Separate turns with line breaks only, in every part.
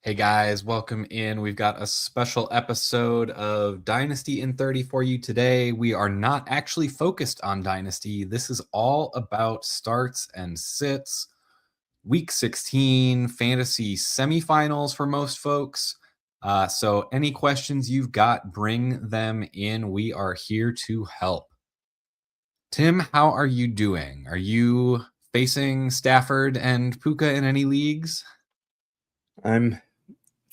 Hey guys, welcome in. We've got a special episode of Dynasty in 30 for you today. We are not actually focused on Dynasty. This is all about starts and sits, week 16, fantasy semifinals for most folks. So, any questions you've got, bring them in. We are here to help. Tim, how are you doing? Are you facing Stafford and Puka in any leagues?
I'm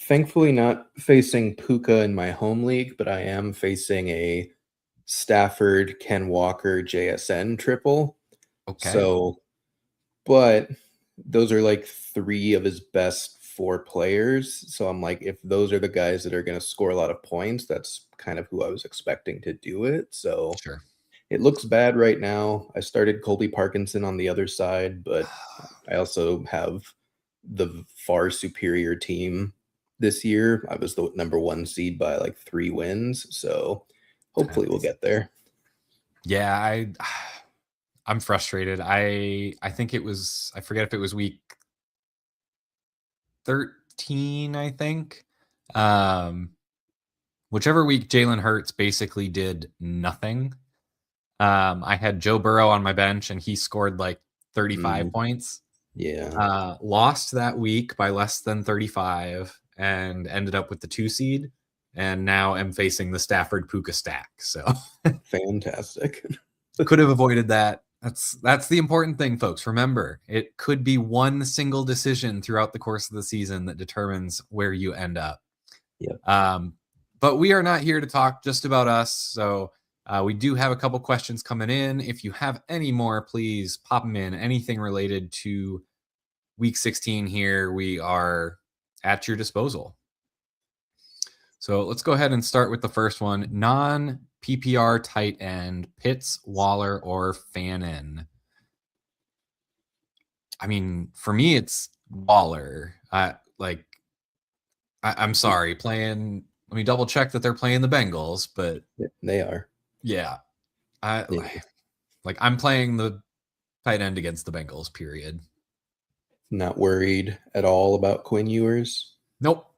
thankfully not facing Puka in my home league, but I am facing a Stafford, Ken Walker, JSN triple.
Okay,
So, but those are like three of his best four players. So I'm like, if those are the guys that are going to score a lot of points, that's kind of who I was expecting to do it. So
sure.
it looks bad right now. I started Colby Parkinson on the other side, but I also have the far superior team this year. I was the number one seed by like 3 wins. So hopefully we'll get there.
Yeah, I'm frustrated. I think it was I forget if it was week 13, I think. Um Whichever week Jalen Hurts basically did nothing. I had Joe Burrow on my bench and he scored like 35
Mm,
points.
yeah.
Lost that week by less than 35 and ended up with the 2 seed. And now am facing the Stafford Puka stack. So
Fantastic.
could have avoided that. That's the important thing, folks. Remember, it could be one single decision throughout the course of the season that determines where you end up.
Yep.
Um, but we are not here to talk just about us. So we do have a couple questions coming in. If you have any more, please pop them in. Anything related to week 16 here, we are at your disposal. So let's go ahead and start with the first one. Non PPR tight end, Pitts, Waller, or Fannin. I mean, for me, it's Waller. I'm sorry, playing. Let me double check that they're playing the Bengals, but
They are.
yeah, I
Yeah.
like I'm playing the tight end against the Bengals. Period.
Not worried at all about Quinn Ewers.
Nope,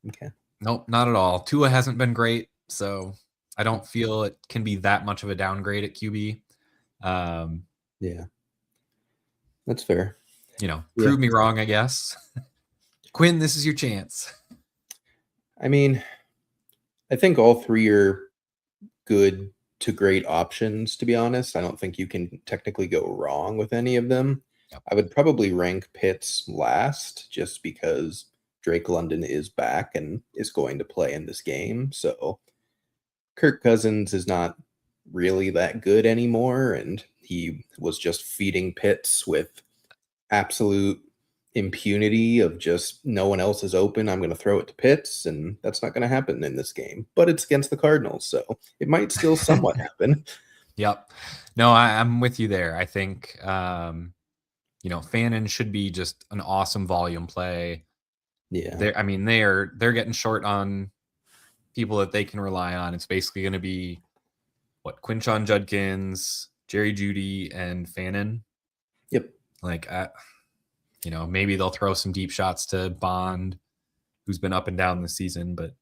Okay.
nope, not at all. Tua hasn't been great, so I don't feel it can be that much of a downgrade at QB. Um,
Yeah. That's fair. Yeah.
Prove me wrong, I guess. Quinn, this is your chance.
I mean, I think all three are good to great options, to be honest. I don't think you can technically go wrong with any of them.
Yep.
I would probably rank Pitts last just because Drake London is back and is going to play in this game. So Kirk Cousins is not really that good anymore. And he was just feeding Pitts with absolute impunity of just no one else is open. I'm going to throw it to Pitts, and that's not going to happen in this game. But it's against the Cardinals, so it might still somewhat happen.
Yep. No, I'm with you there. I think Fannin should be just an awesome volume play.
Yeah.
They're getting short on people that they can rely on. It's basically going to be Quinshon Judkins, Jerry Jeudy, and Fannin.
Yep.
Like, maybe they'll throw some deep shots to Bond, who's been up and down this season. But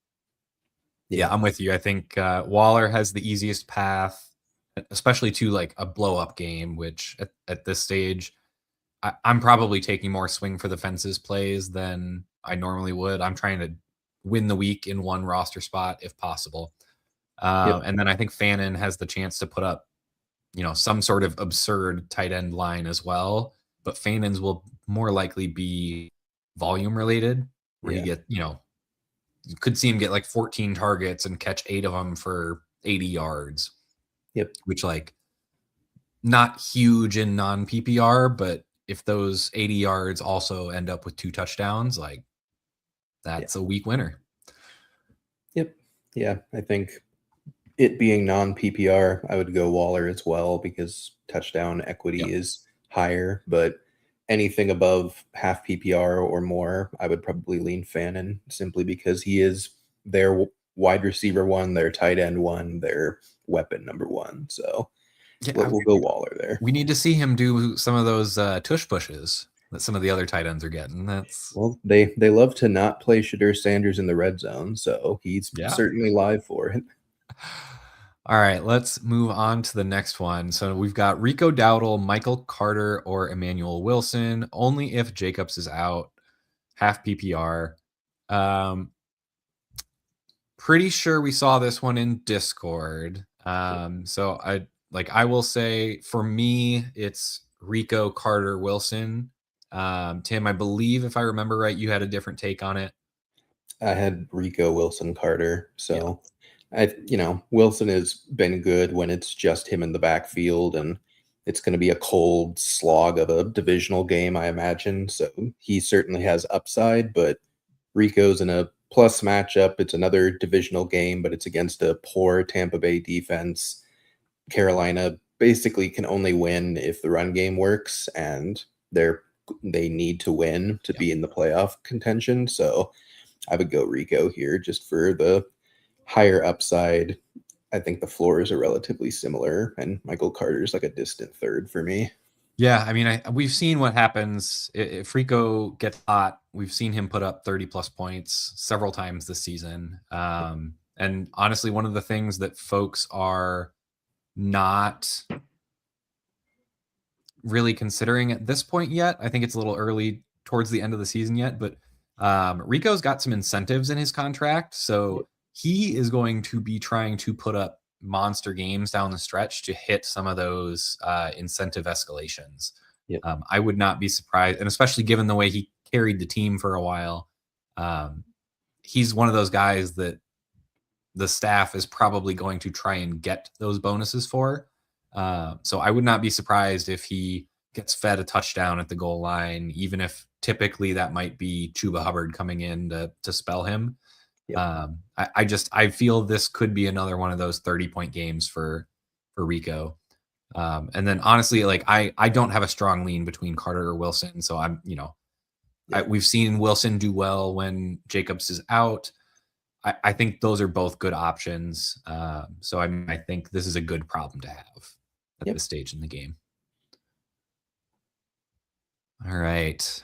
yeah, I'm with you. I think Waller has the easiest path, especially to like a blow up game, which at this stage, I'm probably taking more swing for the fences plays than I normally would. I'm trying to win the week in one roster spot if possible.
Yep.
And then I think Fannin has the chance to put up, some sort of absurd tight end line as well. But Fannin's will more likely be volume related, where you
Yeah.
get, you could see him get like 14 targets and catch 8 of them for 80 yards,
Yep.
which like not huge in non PPR, but if those 80 yards also end up with 2 touchdowns, like
Yeah.
that's a week winner.
Yep. Yeah. I think it being non PPR, I would go Waller as well because touchdown equity
Yep.
is higher. But anything above half PPR or more, I would probably lean Fannin simply because he is their wide receiver one, their tight end one, their weapon number one. So
Yeah,
we'll go Waller there.
we need to see him do some of those tush pushes. that some of the other tight ends are getting. That's
Well, they love to not play Shadur Sanders in the red zone, so he's
yeah.
certainly live for it.
All right, let's move on to the next one. So we've got Rico Dowdle, Michael Carter, or Emmanuel Wilson. Only if Jacobs is out, half PPR. Um, Pretty sure we saw this one in Discord. So I will say for me, it's Rico Carter Wilson. Tim, I believe if I remember right, you had a different take on it.
I had Rico Wilson Carter,
Yeah.
so Wilson has been good when it's just him in the backfield, and it's going to be a cold slog of a divisional game, I imagine. So he certainly has upside, but Rico's in a plus matchup. It's another divisional game, but it's against a poor Tampa Bay defense. Carolina basically can only win if the run game works, and they need to win to
Yeah.
be in the playoff contention. So I would go Rico here just for the higher upside. I think the floors are relatively similar, and Michael Carter's like a distant third for me.
Yeah, I mean, we've seen what happens if Rico gets hot. We've seen him put up 30 plus points several times this season. And honestly, one of the things that folks are not really considering at this point yet, I think it's a little early towards the end of the season yet, but Rico's got some incentives in his contract. So
Yep.
he is going to be trying to put up monster games down the stretch to hit some of those incentive escalations.
Yep.
I would not be surprised, and especially given the way he carried the team for a while, um, he's one of those guys that the staff is probably going to try and get those bonuses for. So I would not be surprised if he gets fed a touchdown at the goal line, even if typically that might be Chuba Hubbard coming in to spell him.
Yep.
I feel this could be another one of those 30-point games for Rico. And then honestly, like I don't have a strong lean between Carter or Wilson, so I'm
Yep.
we've seen Wilson do well when Jacobs is out. I think those are both good options. So I think this is a good problem to have at
Yep.
this stage in the game. All right.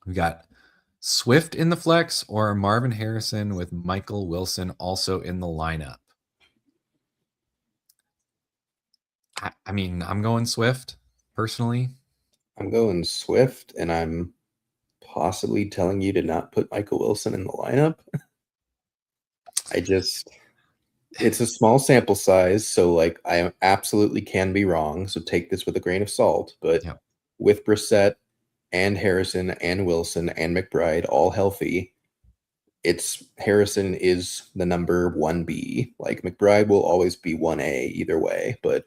We got Swift in the flex or Marvin Harrison with Michael Wilson also in the lineup. I mean, I'm going Swift personally.
I'm going Swift, and I'm possibly telling you to not put Michael Wilson in the lineup. I just it's a small sample size, so like I absolutely can be wrong. So take this with a grain of salt. But
Yeah.
with Brissett and Harrison and Wilson and McBride all healthy, it's Harrison is the number 1B. Like McBride will always be 1A either way, but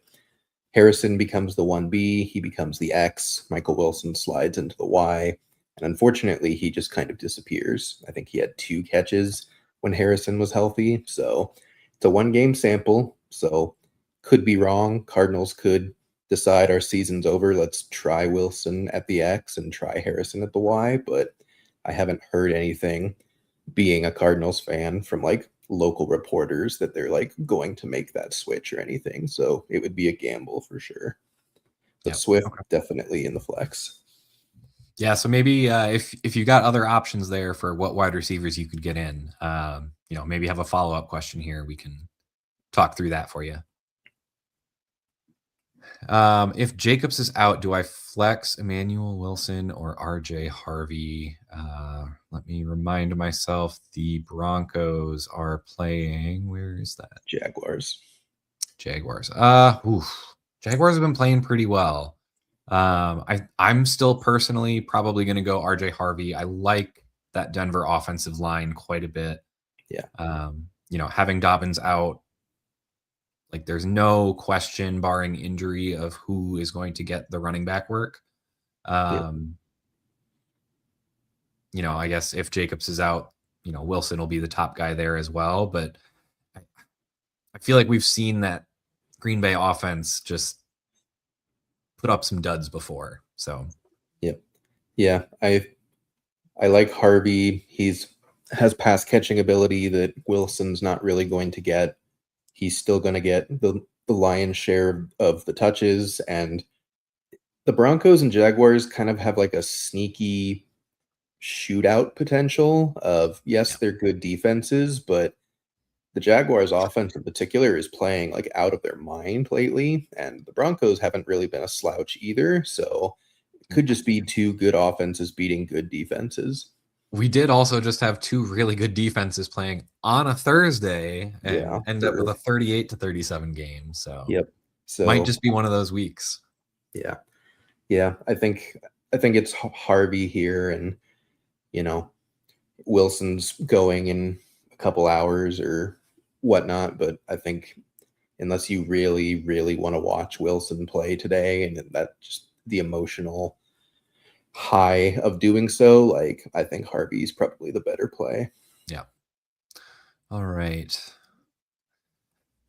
Harrison becomes the 1B, he becomes the X, Michael Wilson slides into the Y, and unfortunately, he just kind of disappears. I think he had 2 catches when Harrison was healthy, so it's a one-game sample, so could be wrong. Cardinals could decide our season's over, let's try Wilson at the X and try Harrison at the Y, but I haven't heard anything, being a Cardinals fan, from like local reporters that they're like going to make that switch or anything. So it would be a gamble for sure. But
Yeah.
Swift
Okay.
definitely in the flex.
Yeah. So maybe if you got other options there for what wide receivers you could get in, maybe have a follow up question here. We can talk through that for you. If Jacobs is out, do I flex Emmanuel Wilson or RJ Harvey? Let me remind myself the Broncos are playing. Where is that?
Jaguars.
Jaguars. Jaguars have been playing pretty well. I'm still personally probably going to go RJ Harvey. I like that Denver offensive line quite a bit.
Yeah.
Having Dobbins out, like there's no question, barring injury, of who is going to get the running back work.
Yep.
I guess if Jacobs is out, Wilson will be the top guy there as well. But I feel like we've seen that Green Bay offense just put up some duds before. So
Yep. Yeah. I like Harvey. He's has pass catching ability that Wilson's not really going to get. He's still going to get the lion's share of the touches, and the Broncos and Jaguars kind of have like a sneaky shootout potential of yes,
Yeah.
they're good defenses, but the Jaguars offense in particular is playing like out of their mind lately, and the Broncos haven't really been a slouch either. So it could just be two good offenses beating good defenses.
We did also just have two really good defenses playing on a Thursday
Yeah,
and end up with
true.
a 38-37 game. So
Yep.
might
So
just be one of those weeks.
yeah, yeah. I think it's Harvey here, and you know Wilson's going in a couple hours or whatnot. But I think unless you really, really want to watch Wilson play today, and that just the emotional high of doing so, like I think Harvey's probably the better play.
Yeah. All right.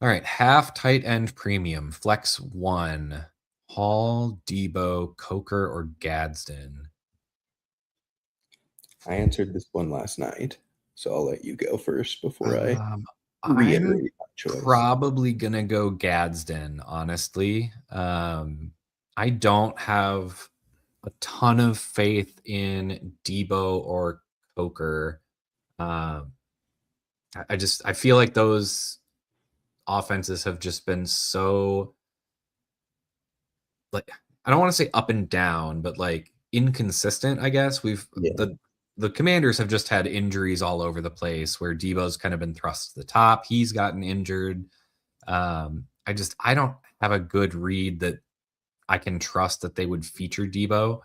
All right. Half tight end premium, flex one. Hall, Debo, Coker, or Gadsden?
I answered this one last night, so I'll let you go first before I
Um, I'm
reiterate my choice.
probably gonna go Gadsden, honestly. I don't have a ton of faith in Debo or Coker. Um, I feel like those offenses have just been so like I don't want to say up and down, but like inconsistent, I guess.
Yeah,
The Commanders have just had injuries all over the place where Debo's kind of been thrust to the top. He's gotten injured. I don't have a good read that I can trust that they would feature Debo.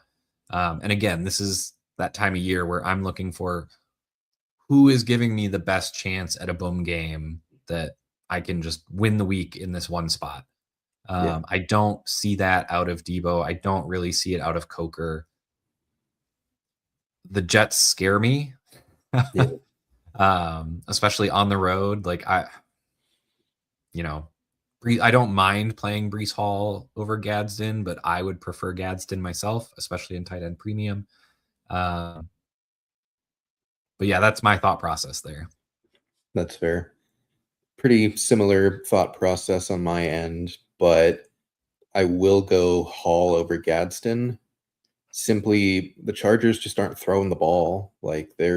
And again, this is that time of year where I'm looking for who is giving me the best chance at a boom game that I can just win the week in this one spot.
yeah,
I don't see that out of Debo. I don't really see it out of Coker. The Jets scare me,
yeah.
especially on the road. You know, I don't mind playing Brees Hall over Gadsden, but I would prefer Gadsden myself, especially in tight end premium. Um, but yeah, that's my thought process there.
That's fair. Pretty similar thought process on my end, but I will go Hall over Gadsden. Simply, the Chargers just aren't throwing the ball. Like they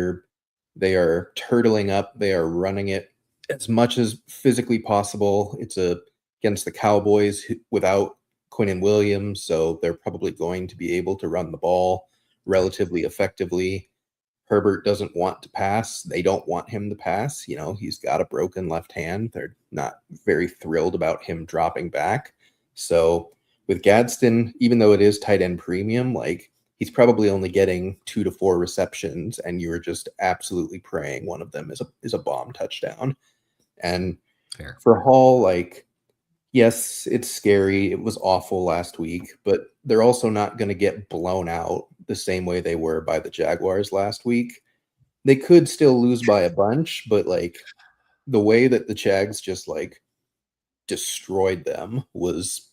are turtling up, they are running it as much as physically possible. It's a against the Cowboys without Quinn Williams, so they're probably going to be able to run the ball
Sure.
relatively effectively. Herbert doesn't want to pass. They don't want him to pass. He's got a broken left hand. They're not very thrilled about him dropping back. So with Gadsden, even though it is tight end premium, like he's probably only getting 2 to 4 receptions, and you are just absolutely praying one of them is a bomb touchdown. And
Fair.
for Hall, like yes, it's scary. It was awful last week, but they're also not going to get blown out the same way they were by the Jaguars last week. They could still lose by a bunch, but like the way that the Jags just like destroyed them was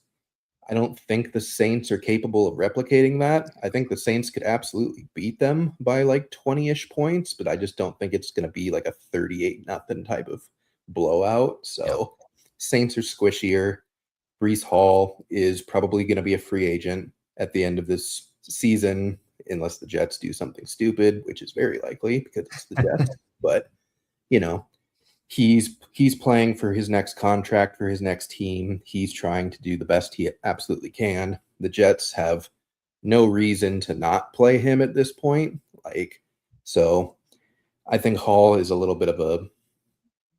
I don't think the Saints are capable of replicating that. I think the Saints could absolutely beat them by like 20-ish points, but I just don't think it's going to be like a 38 nothing type of blowout.
Yep.
So Saints are squishier. Brees Hall is probably going to be a free agent at the end of this season, unless the Jets do something stupid, which is very likely because it's the Jets. But you know, he's playing for his next contract for his next team. He's trying to do the best he absolutely can. The Jets have no reason to not play him at this point. So I think Hall is a little bit of a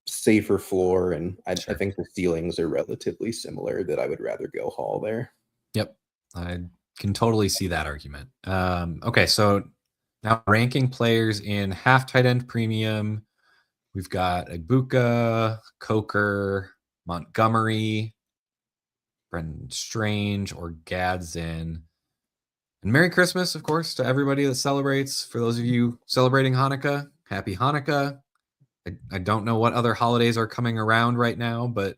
safer floor, and I
Sure.
think the ceilings are relatively similar. That I would rather go Hall there.
Yep. I can totally see that argument. Okay, so now ranking players in half tight end premium. We've got Ibuka, Coker, Montgomery, Brendan Strange, or Gadsden. And Merry Christmas, of course, to everybody that celebrates. For those of you celebrating Hanukkah, Happy Hanukkah. I don't know what other holidays are coming around right now, but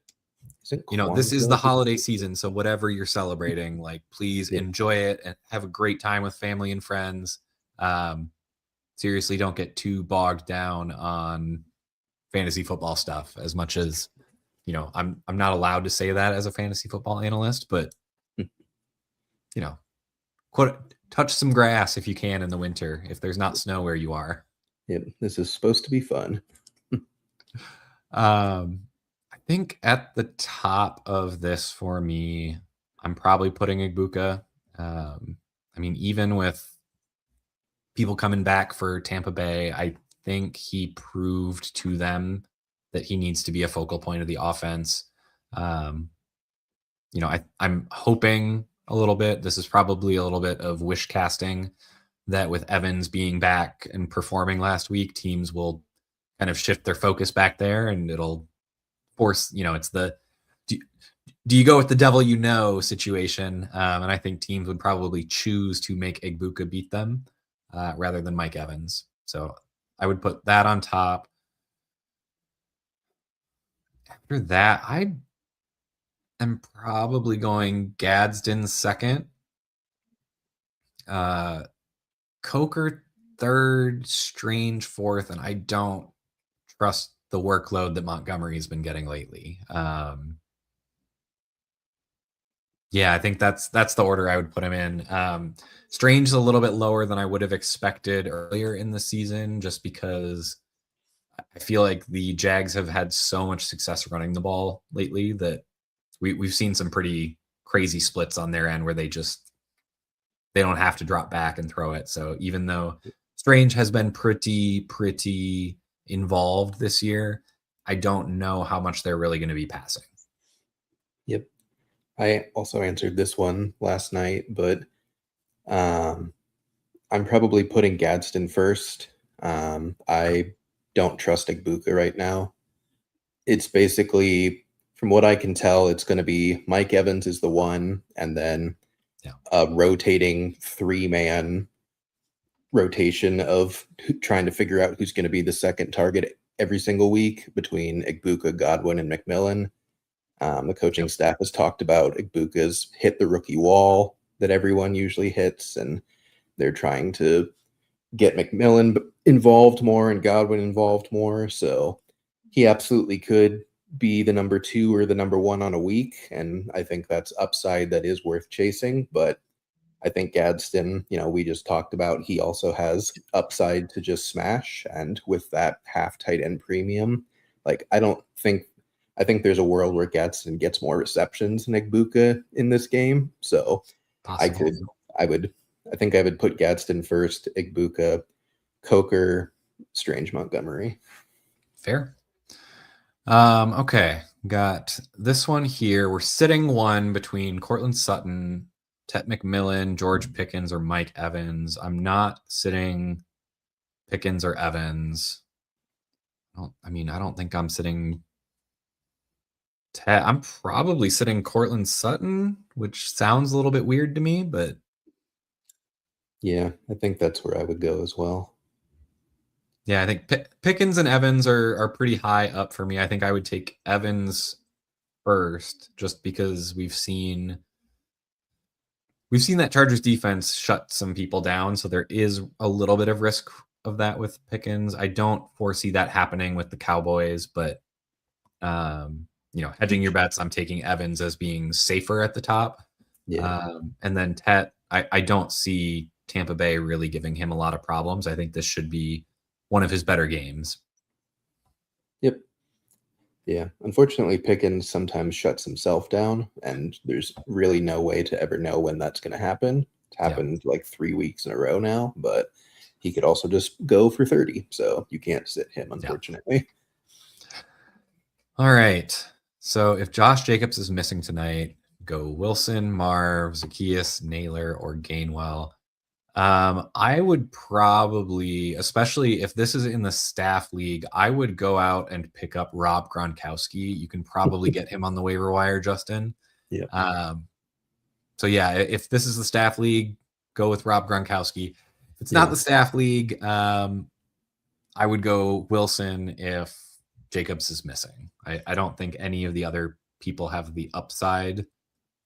Isn't
this is the
Kwanzaa?
holiday season. So whatever you're celebrating, like please
Yeah,
enjoy it and have a great time with family and friends. Um, Seriously, don't get too bogged down on fantasy football stuff as much as I'm not allowed to say that as a fantasy football analyst, but you know touch some grass if you can in the winter, if there's not snow where you are.
Yep, this is supposed to be fun.
I think at the top of this for me, I'm probably putting Ibuka. Um, I mean, even with people coming back for Tampa Bay, I think he proved to them that he needs to be a focal point of the offense. Um, I'm hoping a little bit. This is probably a little bit of wish casting that with Evans being back and performing last week, teams will kind of shift their focus back there, and it'll force. It's the do, do you go with the devil situation? And I think teams would probably choose to make Egbuka beat them rather than Mike Evans. So I would put that on top. After that, I am probably going Gadsden second, uh, Coker third, Strange fourth, and I don't trust the workload that Montgomery's been getting lately. Yeah, I think that's the order I would put him in. Strange is a little bit lower than I would have expected earlier in the season, just because I feel like the Jags have had so much success running the ball lately that we've seen some pretty crazy splits on their end where they don't have to drop back and throw it. So even though Strange has been pretty involved this year, I don't know how much they're really going to be passing.
Yep. I also answered this one last night, but I'm probably putting Gadsden first. I don't trust Ibuka right now. It's basically, from what I can tell, it's going to be Mike Evans is the one, and then
Yeah.
a rotating 3-man rotation of trying to figure out who's going to be the second target every single week between Ibuka, Godwin, and McMillan. The coaching
Yep.
staff has talked about Igbuka's hit the rookie wall that everyone usually hits, and they're trying to get McMillan involved more and Godwin involved more. So he absolutely could be the number 2 or the number 1 on a week, and I think that's upside that is worth chasing. But I think Gadsden, we just talked about, he also has upside to just smash, and with that half tight end premium, like I think there's a world where Gadsden gets more receptions than Igbuka in this game. So I
Possible.
could, I think I would put Gadsden first, Igbuka, Coker, Strange, Montgomery.
Fair. Okay. Got this one here. We're sitting one between Cortland Sutton, Tet McMillan, George Pickens, or Mike Evans. I'm not sitting Pickens or Evans. I don't think I'm sitting Tet. I'm probably sitting Cortland Sutton, which sounds a little bit weird to me, but
Yeah, I think that's where I would go as well.
yeah, I think Pickens and Evans are pretty high up for me. I think I would take Evans first, just because we've seen that Chargers defense shut some people down, so there is a little bit of risk of that with Pickens. I don't foresee that happening with the Cowboys, but hedging your bets, I'm taking Evans as being safer at the top.
Yeah.
And then Tet, I don't see Tampa Bay really giving him a lot of problems. I think this should be one of his better games.
Yep. Yeah. Unfortunately, Pickens sometimes shuts himself down, and there's really no way to ever know when that's going to happen. It's
Yeah.
happened like 3 weeks in a row now, but he could also just go for 30. So you can't sit him, unfortunately.
All right. So if Josh Jacobs is missing tonight, go Wilson, Marv, Zacchaeus, Naylor, or Gainwell. I would probably, especially if this is in the staff league, I would go out and pick up Rob Gronkowski. You can probably get him on the waiver wire, Justin.
Yeah.
So yeah, if this is the staff league, go with Rob Gronkowski. If it's not
Yeah.
the staff league, I would go Wilson if Jacobs is missing. I don't think any of the other people have the upside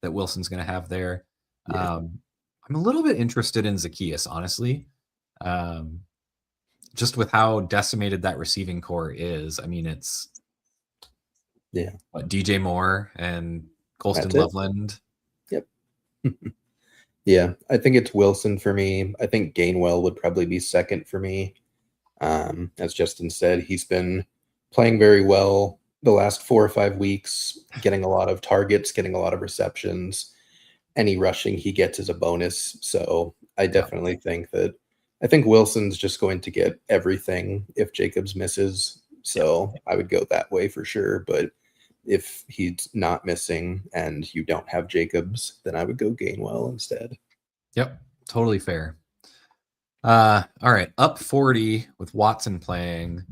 that Wilson's going to have there.
Yeah.
I'm a little bit interested in Zacchaeus, honestly. Um, just with how decimated that receiving core is. I mean, it's
Yeah.
DJ Moore and Colston
That's it.
Loveland.
Yep. Yeah, I think it's Wilson for me. I think Gainwell would probably be second for me. As Justin said, he's been playing very well the last 4 or 5 weeks, getting a lot of targets, getting a lot of receptions. Any rushing he gets is a bonus. So I
Yeah.
definitely think that I think Wilson's just going to get everything if Jacobs misses.
Yeah.
So I would go that way for sure. But if he's not missing and you don't have Jacobs, then I would go Gainwell instead.
Yep. Totally fair. All right. Up 40 with Watson playing.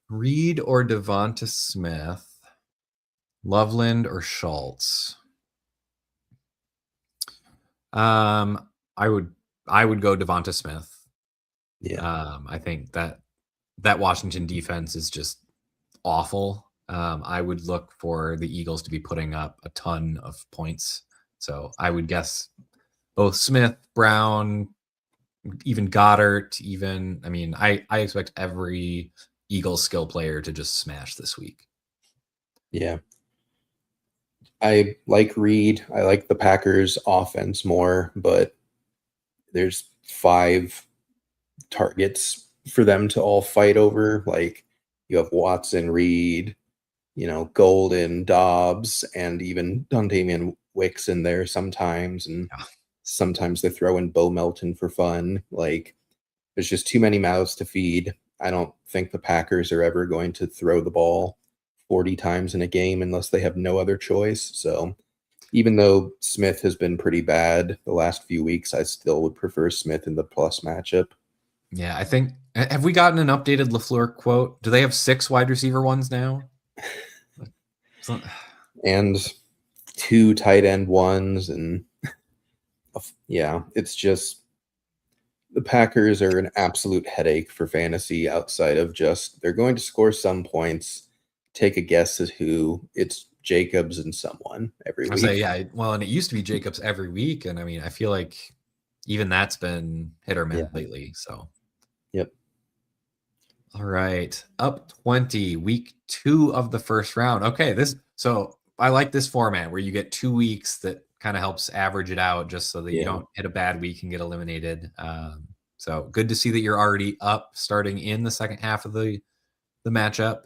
Reed or Devonta Smith? Loveland or Schultz? Um, I would I would go Devonta Smith.
Yeah.
I think that Washington defense is just awful. I would look for the Eagles to be putting up a ton of points. So I would guess both Smith, Brown, even Goddard, even I mean, I expect every Eagles skill player to just smash this week.
Yeah. I like Reed. I like the Packers offense more, but there's 5 targets for them to all fight over. Like you have Watson, Reed, Golden, Dobbs, and even Damian Wicks in there sometimes. And
Yeah.
sometimes they throw in Bo Melton for fun. Like there's just too many mouths to feed. I don't think the Packers are ever going to throw the ball 40 times in a game unless they have no other choice. So even though Smith has been pretty bad the last few weeks, I still would prefer Smith in the plus matchup.
Yeah, I think have we gotten an updated LaFleur quote? Do they have 6 wide receiver ones now? So-
And 2 tight end ones. And yeah, it's just the Packers are an absolute headache for fantasy outside of just they're going to score some points. Take a guess at who. It's Jacobs and someone every
I say,
week.
yeah. Well, and it used to be Jacobs every week, and I mean, I feel like even that's been hit or miss
Yeah.
lately. So,
Yep.
all right, up 20, week 2 of the first round. Okay, this so I like this format where you get 2 weeks that kind of helps average it out, just so that you
Yeah.
don't hit a bad week and get eliminated. So good to see that you're already up, starting in the second half of the matchup.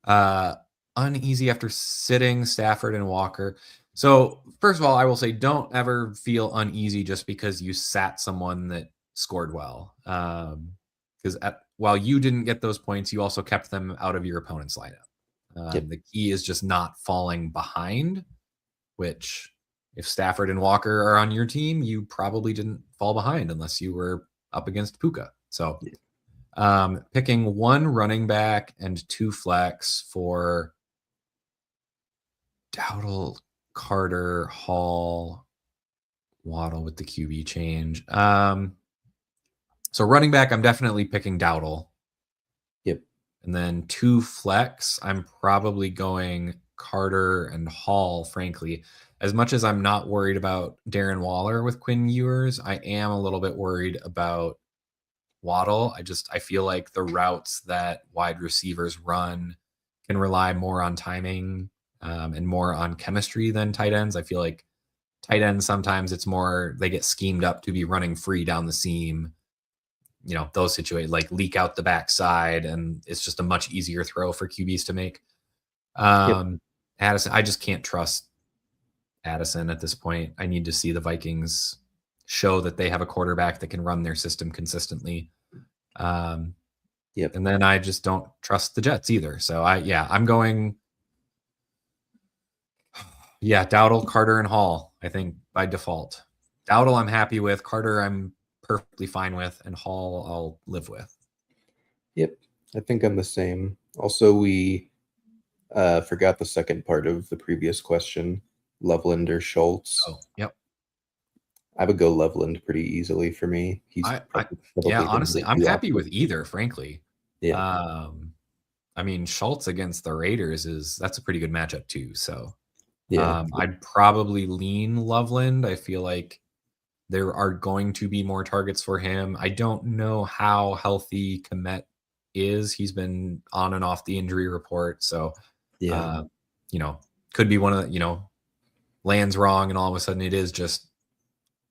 Uh, Uneasy after sitting Stafford and Walker. So, first of all, I will say don't ever feel uneasy just because you sat someone that scored well. Because while you didn't get those points, you also kept them out of your opponent's lineup.
Yep.
The key is just not falling behind, which if Stafford and Walker are on your team, you probably didn't fall behind unless you were up against Puka. So,
Yeah.
picking one running back and 2 flex for Dowdle, Carter, Hall, Waddle with the QB change. So running back, I'm definitely picking Dowdle.
Yep.
And then 2 flex, I'm probably going Carter and Hall, frankly. As much as I'm not worried about Darren Waller with Quinn Ewers, I am a little bit worried about Waddle. I feel like the routes that wide receivers run can rely more on timing and more on chemistry than tight ends. I feel like tight ends sometimes it's more they get schemed up to be running free down the seam. Those situations like leak out the backside, and it's just a much easier throw for QBs to make.
Yep.
Um, Addison, I just can't trust Addison at this point. I need to see the Vikings show that they have a quarterback that can run their system consistently. Um,
Yep.
and then I just don't trust the Jets either. So I'm going, Dowdle, Carter, and Hall. I think by default, Dowdle I'm happy with. Carter I'm perfectly fine with, and Hall I'll live with.
Yep. I think I'm the same. Also, we forgot the second part of the previous question. Loveland or Schultz?
Oh, yep.
I would go Loveland pretty easily for me. He's
I yeah,
probably the
honestly,
number
I'm
2
happy
option.
with either. Frankly,
Yeah.
um, I mean Schultz against the Raiders that's a pretty good matchup too. So
Yeah.
I'd probably lean Loveland. I feel like there are going to be more targets for him. I don't know how healthy Komet is. He's been on and off the injury report. So,
Yeah.
uh, you know, could be one of the, lands wrong, and all of a sudden it is just,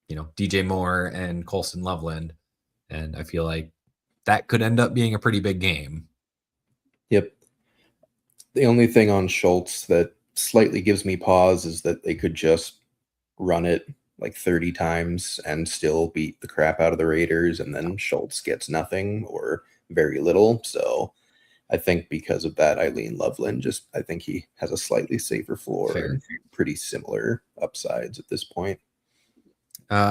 DJ Moore and Colston Loveland. And I feel like that could end up being a pretty big game.
Yep. The only thing on Schultz that slightly gives me pause is that they could just run it like 30 times and still beat the crap out of the Raiders, and then Schultz gets nothing or very little. So I think because of that, Eileen Loveland I think he has a slightly safer floor
Fair.
and pretty similar upsides at this point.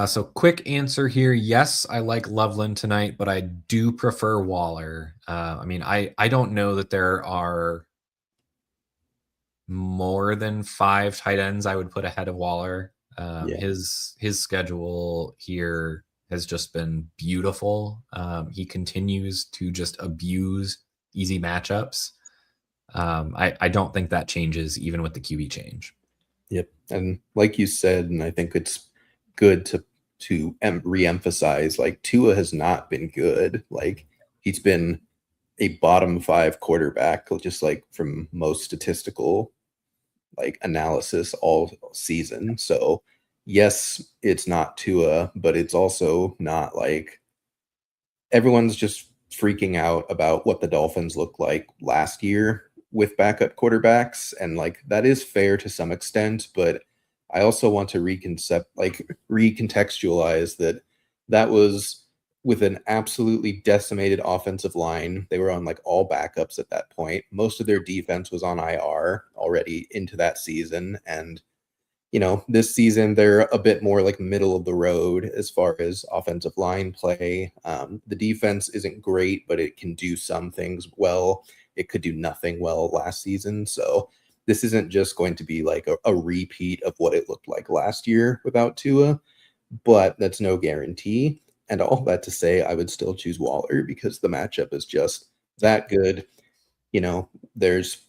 So quick answer here. Yes, I like Loveland tonight, but I do prefer Waller. I don't know that there are more than 5 tight ends I would put ahead of Waller.
Yeah.
His schedule here has just been beautiful. He continues to just abuse easy matchups. I don't think that changes even with the QB change.
Yep. And like you said, and I think it's good to re-emphasize, like Tua has not been good. Like he's been a bottom 5 quarterback, just like from most statistical like analysis all season. So yes, it's not Tua, but it's also not like everyone's just freaking out about what the Dolphins looked like last year with backup quarterbacks, and like that is fair to some extent, but I also want to recontextualize that that was with an absolutely decimated offensive line. They were on like all backups at that point. Most of their defense was on IR already into that season, and this season they're a bit more like middle of the road as far as offensive line play. The defense isn't great, but it can do some things well. It could do nothing well last season. So this isn't just going to be like a repeat of what it looked like last year without Tua, but that's no guarantee. And all that to say, I would still choose Waller because the matchup is just
Yeah.
that good.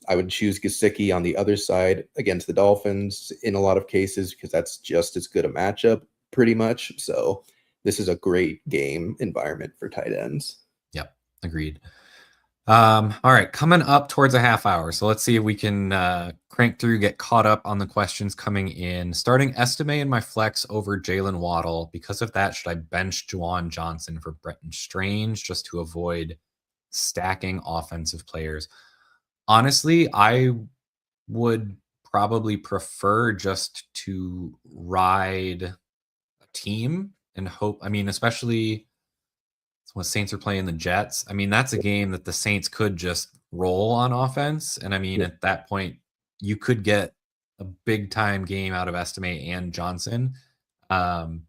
I would choose Gesicki on the other side against the Dolphins in a lot of cases because that's just as good a matchup, pretty much. So this is a great game environment for tight ends.
Yep. Agreed. All right, coming up towards a half hour. So let's see if we can crank through, get caught up on the questions coming in. Starting Estime in my flex over Jalen Waddle. Because of that, should I bench Juwan Johnson for Bretton Strange just to avoid stacking offensive players? Honestly, I would probably prefer just to ride a team and hope. Especially when Saints are playing the Jets. That's a game that the Saints could just roll on offense. And
Yep.
at that point, you could get a big time game out of Estime and Johnson. Um,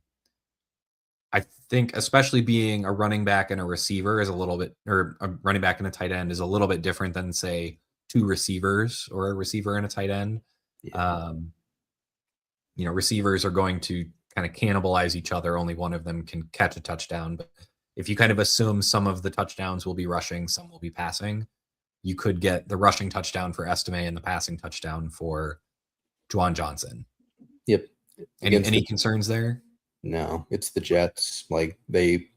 I think, especially being a running back and a receiver is a little bit, or a running back and a tight end is a little bit different than, say, 2 receivers or a receiver and a tight end.
Yeah.
Um, receivers are going to kind of cannibalize each other. Only one of them can catch a touchdown. But if you kind of assume some of the touchdowns will be rushing, some will be passing, you could get the rushing touchdown for Estime and the passing touchdown for Juwan Johnson.
Yep.
Any
Against
any
the
concerns there?
No, it's the Jets. Like they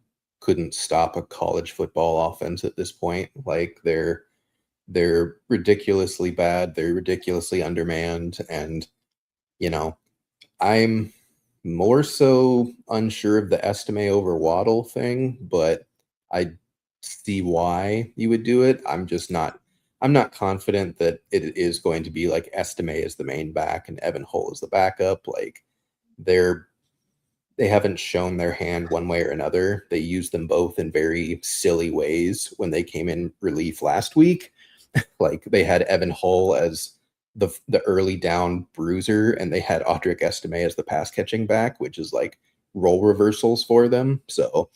couldn't stop a college football offense at this point. Like they're ridiculously bad. They're ridiculously undermanned, and you know I'm more so unsure of the Estime over Waddle thing, but I see why you would do it. I'm not confident that it is going to be like Estime as the main back and Evan Hull as the backup. Like they're they haven't shown their hand one way or another. They used them both in very silly ways when they came in relief last week. Like they had Evan Hull as the early down bruiser, and they had Audric Estime as the pass catching back, which is like role reversals for them. So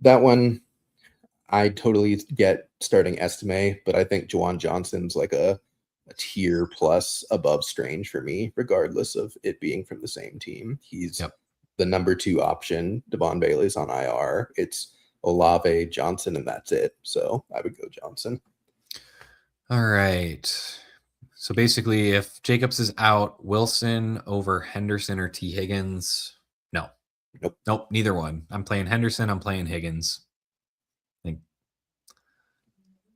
that one I totally get starting Estime, but I think Juwan Johnson's like a tier plus above Strange for me, regardless of it being from the same team. He's
Yep.
the number 2 option. Devon Bailey's on IR. It's Olave, Johnson, and that's it. So I would go Johnson.
All right. So basically, if Jacobs is out, Wilson over Henderson or T. Higgins? No.
Nope.
Nope, neither one. I'm playing Henderson. I'm playing Higgins. I think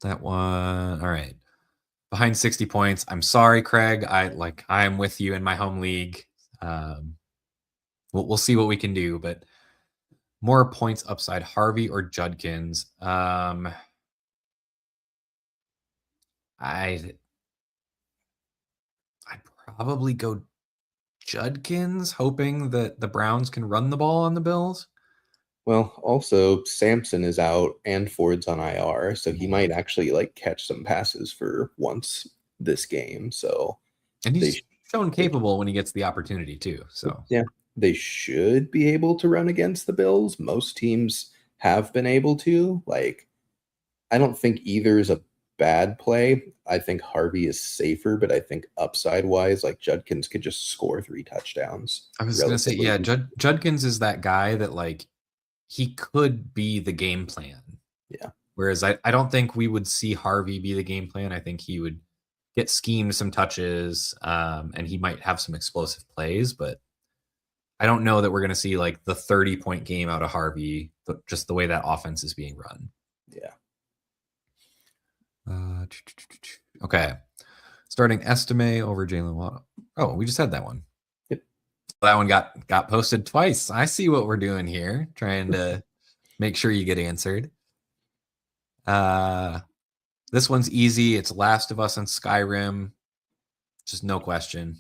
that one. All right. Behind 60 points. I'm sorry, Craig. I'm with you in my home league. Um, we'll see what we can do, but more points upside, Harvey or Judkins. I'd I'd probably go Judkins, hoping that the Browns can run the ball on the Bills.
Well, also Samson is out and Ford's on IR, so he
Yeah.
might actually like catch some passes for once this game. So
And
they
he's
sh-
shown
they
capable when he gets the opportunity too. So
yeah, they should be able to run against the Bills. Most teams have been able to. Like, I don't think either is a bad play. I think Harvey is safer, but I think upside wise, like Judkins could just score 3 touchdowns
I was gonna say,
relatively
yeah,
easy.
Judkins is that guy that like he could be the game plan.
Yeah,
Whereas I don't think we would see Harvey be the game plan. I think he would get schemed some touches, and he might have some explosive plays, but I don't know that we're going to see like the 30-point game out of Harvey, just the way that offense is being run.
yeah.
Uh, okay. Starting Estime over Jalen Waddle. Oh, we just had that one.
Yep.
That one got posted twice. I see what we're doing here, trying to make sure you get answered. Uh, this one's easy. It's Last of Us and Skyrim. Just no question.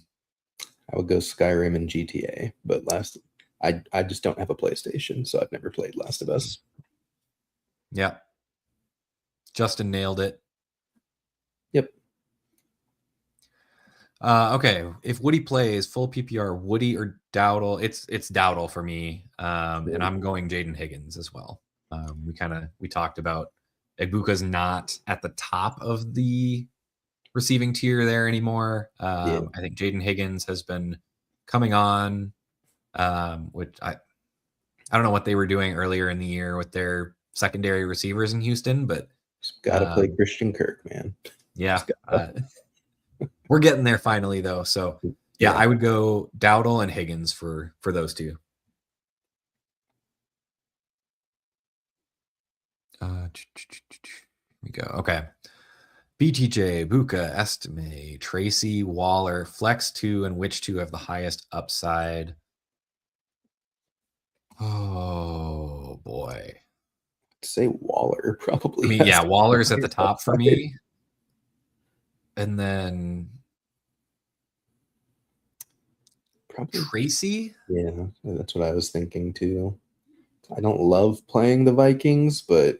I would go Skyrim and GTA, but I just don't have a PlayStation, so I've never played Last of Us.
Yeah. Justin nailed it.
Yep.
Okay. If Woody plays full PPR, Woody or Dowdle, it's Dowdle for me. And I'm going Jaden Higgins as well. We talked about Egbuka's not at the top of the receiving tier there anymore.
Yeah.
I think Jaden Higgins has been coming on, which I don't know what they were doing earlier in the year with their secondary receivers in Houston, but
Just gotta play
um,
Christian Kirk, man.
yeah,
Just gotta.
we're getting there finally though. So yeah,
Yeah.
I would go Dowdle and Higgins for those two. Here we go. Okay. BTJ, Buka, Estime, Tracy, Waller, Flex 2, and which two have the highest upside? Oh boy.
Say Waller
I
probably
mean,
has
yeah,
the
Waller's at the
highest
top for
upside.
me. And then
Probably,
Tracy.
yeah, that's what I was thinking too. I don't love playing the Vikings, but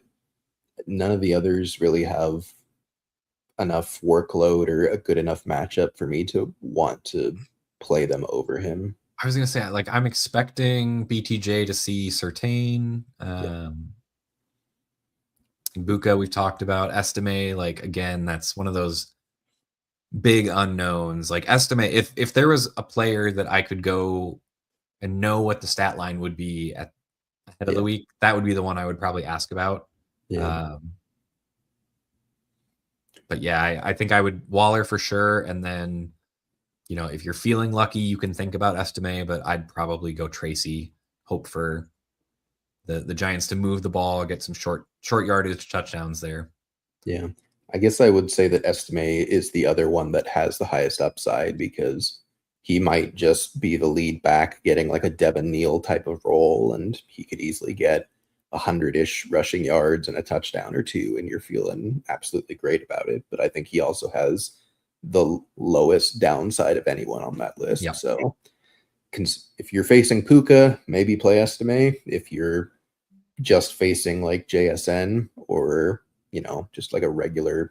none of the others really have enough workload or a good enough matchup for me to want to play them over him.
I was gonna say, like, I'm expecting BTJ to see Certain.
Yeah,
Buka, we've talked about. Estime, like, again, that's one of those big unknowns. Like, Estime, if there was a player that I could go and know what the stat line would be at ahead of the
yeah,
week, that would be the one I would probably ask about.
yeah,
Um, but yeah, I think I would Waller for sure, and then if you're feeling lucky, you can think about Estime, but I'd probably go Tracy. Hope for the Giants to move the ball, get some short yardage touchdowns there.
yeah. I guess I would say that Estime is the other one that has the highest upside because he might just be the lead back getting like a Devin Neal type of role, and he could easily get 100-ish rushing yards and a touchdown or two, and you're feeling absolutely great about it. But I think he also has the lowest downside of anyone on that list.
Yep.
So if you're facing Puka, maybe play Estime. If you're just facing like JSN or just like a regular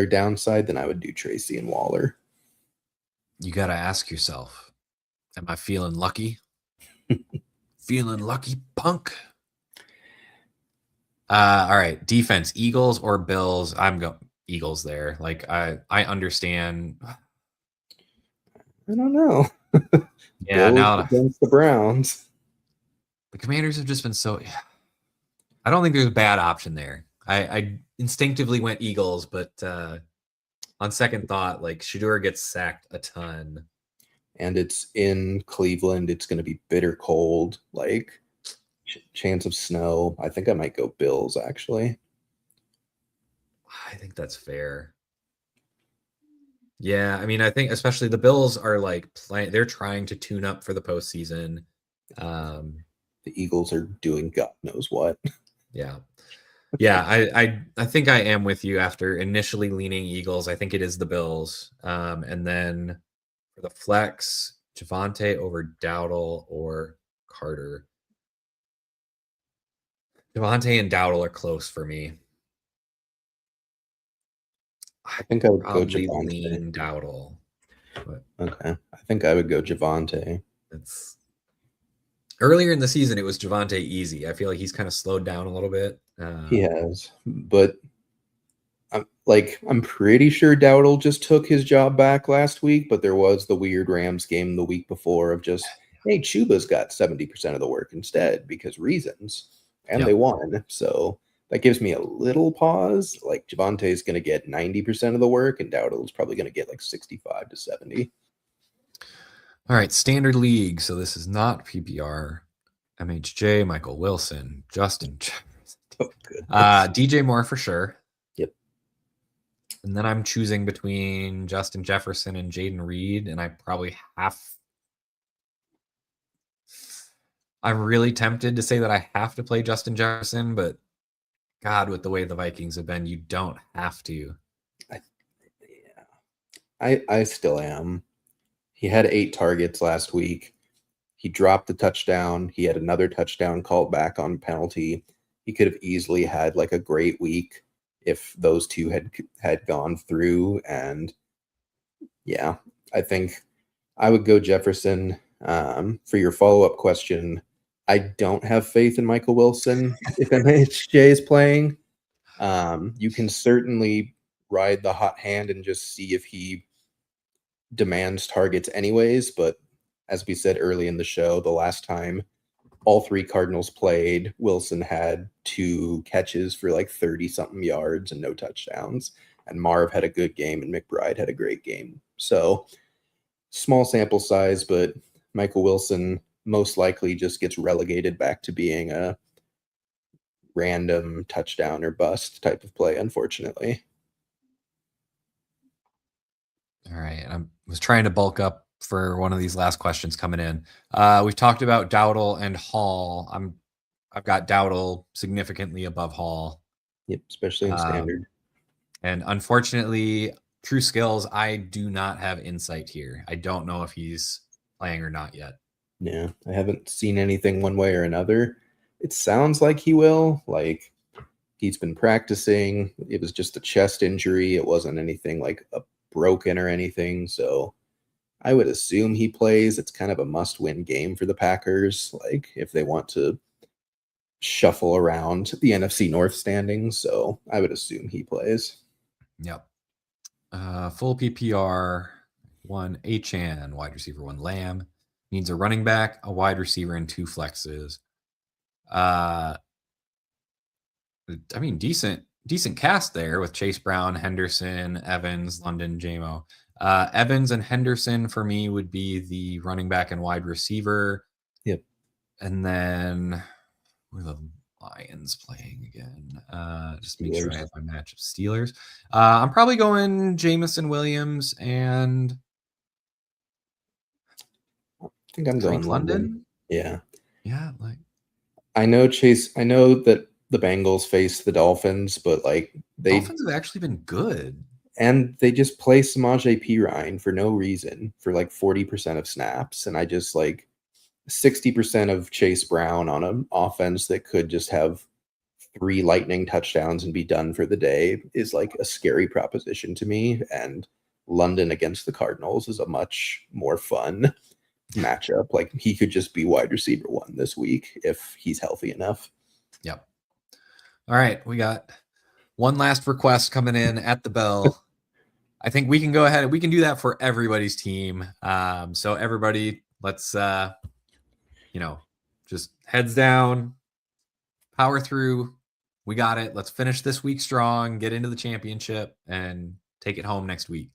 downside, then I would do Tracy and Waller.
You got to ask yourself, am I feeling lucky? Feeling lucky, punk? All right. Defense, Eagles or Bills? I'm going Eagles there. Like I understand.
I don't know.
Yeah,
Bills
now
against the Browns.
the Commanders have just been so. I don't think there's a bad option there. I instinctively went Eagles, but on second thought, like Shador gets sacked a ton.
And it's in Cleveland. It's going to be bitter cold, like chance of snow. I think I might go Bills actually.
I think that's fair. Yeah, I mean, I think especially the Bills are like playing. They're trying to tune up for the postseason. Um,
The Eagles are doing God knows what.
yeah, yeah. I think I am with you after initially leaning Eagles. I think it is the Bills, and then for the flex, Javante over Dowdle or Carter. Javante and Dowdle are close for me. I
I think I would go
probably
Javante.
lean Dowdle, but
Okay. I think I would go Javante.
it's earlier in the season. It was Javante easy. I feel like he's kind of slowed down a little bit.
He has, but I'm pretty sure Dowdle just took his job back last week, but there was the weird Rams game the week before of just, hey, Chuba's got 70% of the work instead because reasons, and they
Yep.
won. So that gives me a little pause. Like Javante's going to get 90% of the work, and Dowdle's probably going to get like 65 to 70.
All right, standard league. So this is not PPR. MHJ, Michael Wilson, Justin,
Oh, goodness.
DJ Moore for sure.
Yep.
And then I'm choosing between Justin Jefferson and Jaden Reed, and I probably have. I'm really tempted to say that I have to play Justin Jefferson, but God, with the way the Vikings have been, you don't have to.
I, yeah, I still am. He had 8 targets last week. He dropped the touchdown. He had another touchdown called back on penalty. He could have easily had like a great week if those two had gone through. And yeah, I think I would go Jefferson. For your follow up question, I don't have faith in Michael Wilson if MHJ is playing. You can certainly ride the hot hand and just see if he demands targets anyways. But as we said early in the show, the last time all three Cardinals played, Wilson had 2 catches for like 30 something yards and no touchdowns. And Marv had a good game and McBride had a great game. So small sample size, but Michael Wilson most likely just gets relegated back to being a random touchdown or bust type of play, unfortunately.
All right. I was trying to bulk up for one of these last questions coming in. We've talked about Dowdle and Hall. I've got Dowdle significantly above Hall.
Yep, especially in standard.
Um, and unfortunately, true skills, I do not have insight here. I don't know if he's playing or not yet.
Yeah, I haven't seen anything one way or another. It sounds like he will. Like he's been practicing. It was just a chest injury. It wasn't anything like a broken or anything. So I would assume he plays. It's kind of a must-win game for the Packers. Like if they want to shuffle around the NFC North standings. So I would assume he plays.
Yep. Full PPR, one Achan, wide receiver, one Lamb. Needs a running back, a wide receiver, and 2 flexes. I mean, decent cast there with Chase Brown, Henderson, Evans, London, JMO. Evans and Henderson for me would be the running back and wide receiver.
Yep.
And then who are the Lions playing again? Just make sure I
Steelers.
have my match of Steelers. I'm probably going Jamison Williams and
I think I'm going
Drake
London.
London.
Yeah.
Yeah, like
I know Chase. I know that the Bengals face the Dolphins, but like
Dolphins have actually been good.
they just play Samaje Perine for no reason for like 40% of snaps. And I just like 60% of Chase Brown on an offense that could just have 3 lightning touchdowns and be done for the day is like a scary proposition to me. And London against the Cardinals is a much more fun matchup. Like he could just be wide receiver 1 this week if he's healthy enough.
Yep. All right, we got one last request coming in at the bell. I think we can go ahead. We can do that for everybody's team. So everybody, let's just heads down, power through. We got it. Let's finish this week strong, get into the championship, and take it home next week.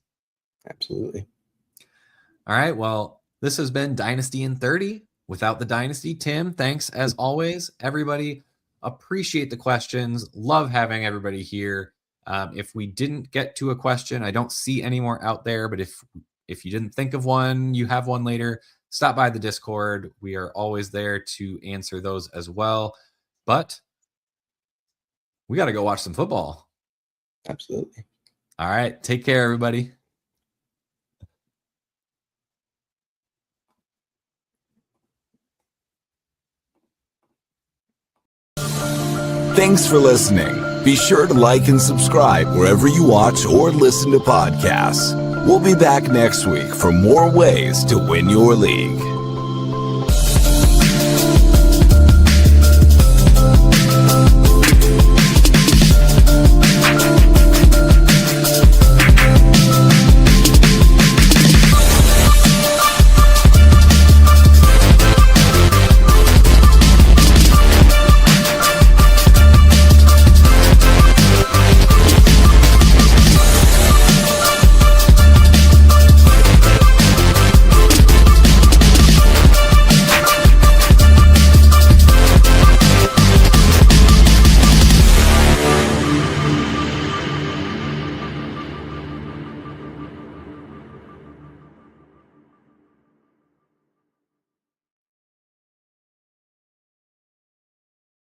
Absolutely.
All right. Well, this has been Dynasty in 30. Without the Dynasty, Tim, thanks as always. Everybody, appreciate the questions. Love having everybody here. If we didn't get to a question, I don't see any more out there, but if you didn't think of one, you have one later, stop by the Discord. We are always there to answer those as well. But we got to go watch some football.
Absolutely.
All right. Take care, everybody.
Thanks for listening. Be sure to like and subscribe wherever you watch or listen to podcasts. We'll be back next week for more ways to win your league.